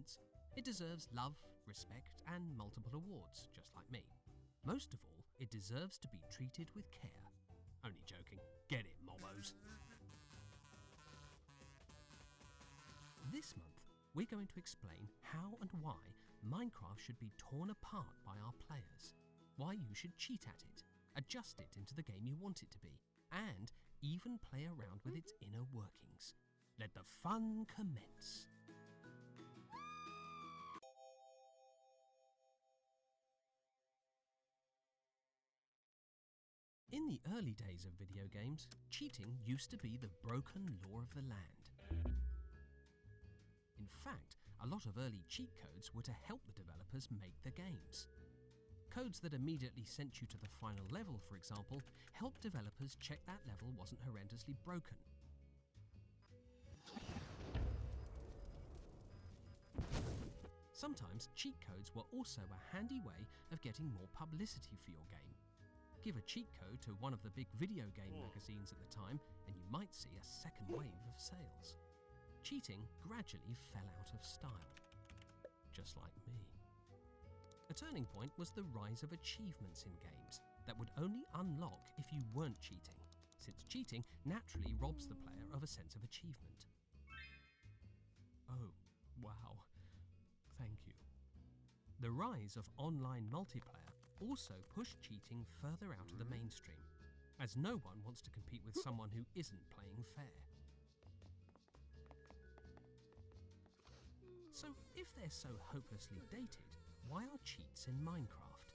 achievements. It deserves love, respect, and multiple awards, just like me. Most of all, it deserves to be treated with care. Only joking. Get it, mobbos. This month, we're going to explain how and why Minecraft should be torn apart by our players, why you should cheat at it, adjust it into the game you want it to be, and even play around with its inner workings. Let the fun commence. In the early days of video games, cheating used to be the broken law of the land. In fact, a lot of early cheat codes were to help the developers make the games. Codes that immediately sent you to the final level, for example, helped developers check that level wasn't horrendously broken. Sometimes cheat codes were also a handy way of getting more publicity for your game. Give a cheat code to one of the big video game magazines at the time and you might see a second wave of sales. Cheating gradually fell out of style, just like me. A turning point was the rise of achievements in games that would only unlock if you weren't cheating, since cheating naturally robs the player of a sense of achievement. Oh, wow. Thank you. The rise of online multiplayer also pushed cheating further out of the mainstream, as no one wants to compete with someone who isn't playing fair. So if they're so hopelessly dated, why are cheats in Minecraft?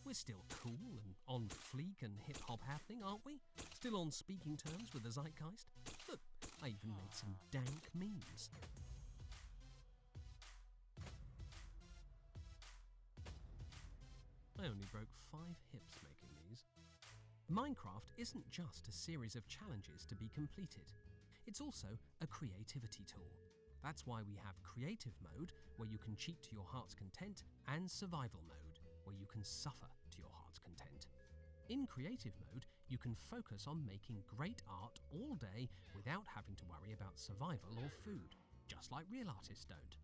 We're still cool and on fleek and hip-hop happening, aren't we? Still on speaking terms with the zeitgeist? Look, I even made some dank memes. I only broke 5 hips making these. Minecraft isn't just a series of challenges to be completed. It's also a creativity tool. That's why we have Creative Mode, where you can cheat to your heart's content, and Survival Mode, where you can suffer to your heart's content. In Creative Mode, you can focus on making great art all day without having to worry about survival or food, just like real artists don't.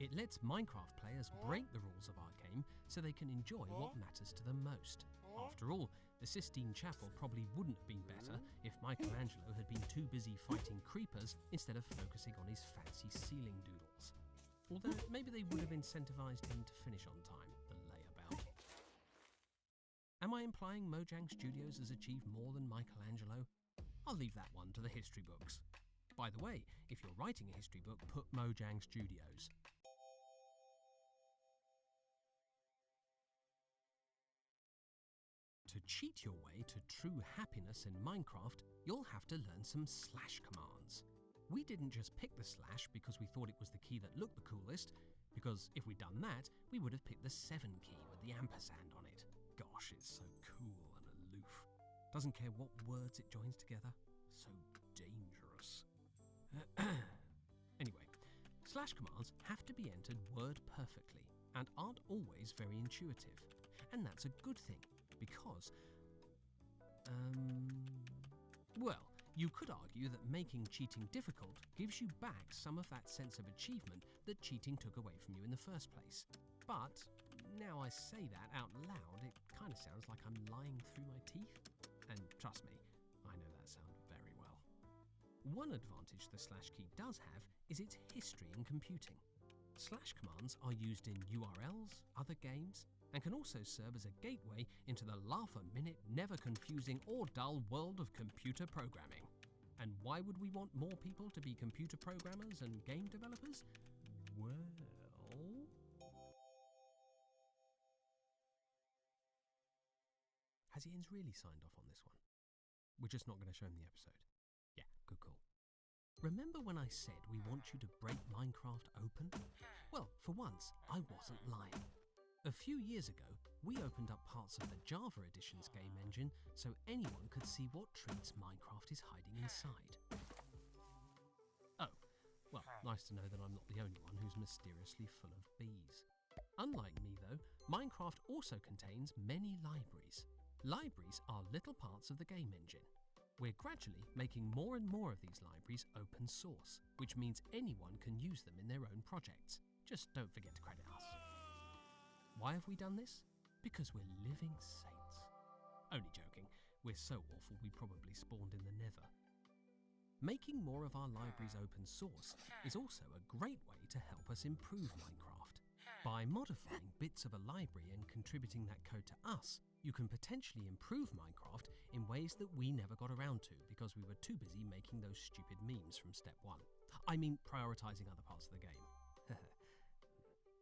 It lets Minecraft players break the rules of our game so they can enjoy what matters to them most. After all, the Sistine Chapel probably wouldn't have been better if Michelangelo had been too busy fighting creepers instead of focusing on his fancy ceiling doodles. Although maybe they would have incentivized him to finish on time, the layabout. Am I implying Mojang Studios has achieved more than Michelangelo? I'll leave that one to the history books. By the way, if you're writing a history book, put Mojang Studios. To cheat your way to true happiness in Minecraft, you'll have to learn some slash commands. We didn't just pick the slash because we thought it was the key that looked the coolest, because if we'd done that, we would have picked the 7 key with the ampersand on it. Gosh, it's so cool and aloof. Doesn't care what words it joins together. So dangerous. Anyway, slash commands have to be entered word perfectly and aren't always very intuitive. And that's a good thing. Because, well, you could argue that making cheating difficult gives you back some of that sense of achievement that cheating took away from you in the first place. But now I say that out loud, it kind of sounds like I'm lying through my teeth. And trust me, I know that sounds very well. One advantage the slash key does have is its history in computing. Slash commands are used in URLs, other games, and can also serve as a gateway into the laugh-a-minute, never-confusing or dull world of computer programming. And why would we want more people to be computer programmers and game developers? Well... Has Ian's really signed off on this one? We're just not going to show him the episode. Yeah, good call. Remember when I said we want you to break Minecraft open? Well, for once, I wasn't lying. A few years ago, we opened up parts of the Java Edition's game engine so anyone could see what treats Minecraft is hiding inside. Oh, well, nice to know that I'm not the only one who's mysteriously full of bees. Unlike me though, Minecraft also contains many libraries. Libraries are little parts of the game engine. We're gradually making more and more of these libraries open source, which means anyone can use them in their own projects. Just don't forget to credit us. Why have we done this? Because we're living saints. Only joking, we're so awful we probably spawned in the Nether. Making more of our libraries open source is also a great way to help us improve Minecraft. By modifying bits of a library and contributing that code to us, you can potentially improve Minecraft in ways that we never got around to because we were too busy making those stupid memes from step 1. I mean, prioritizing other parts of the game.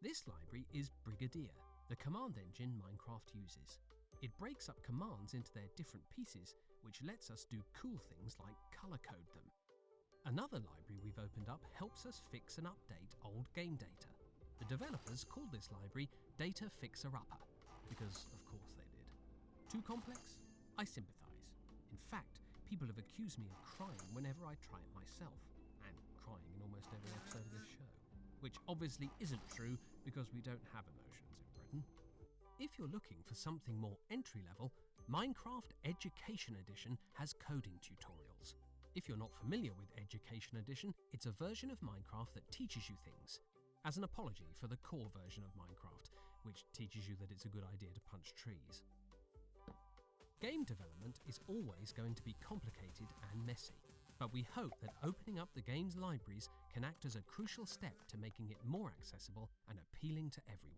This library is Brigadier, the command engine Minecraft uses. It breaks up commands into their different pieces, which lets us do cool things like color code them. Another library we've opened up helps us fix and update old game data. The developers called this library Data Fixer Upper, because of course they did. Too complex? I sympathize. In fact, people have accused me of crying whenever I try it myself, and crying in almost every episode of this show. Which obviously isn't true because we don't have emotions in Britain. If you're looking for something more entry-level, Minecraft Education Edition has coding tutorials. If you're not familiar with Education Edition, it's a version of Minecraft that teaches you things, as an apology for the core version of Minecraft, which teaches you that it's a good idea to punch trees. Game development is always going to be complicated and messy, but we hope that opening up the game's libraries can act as a crucial step to making it more accessible and appealing to everyone.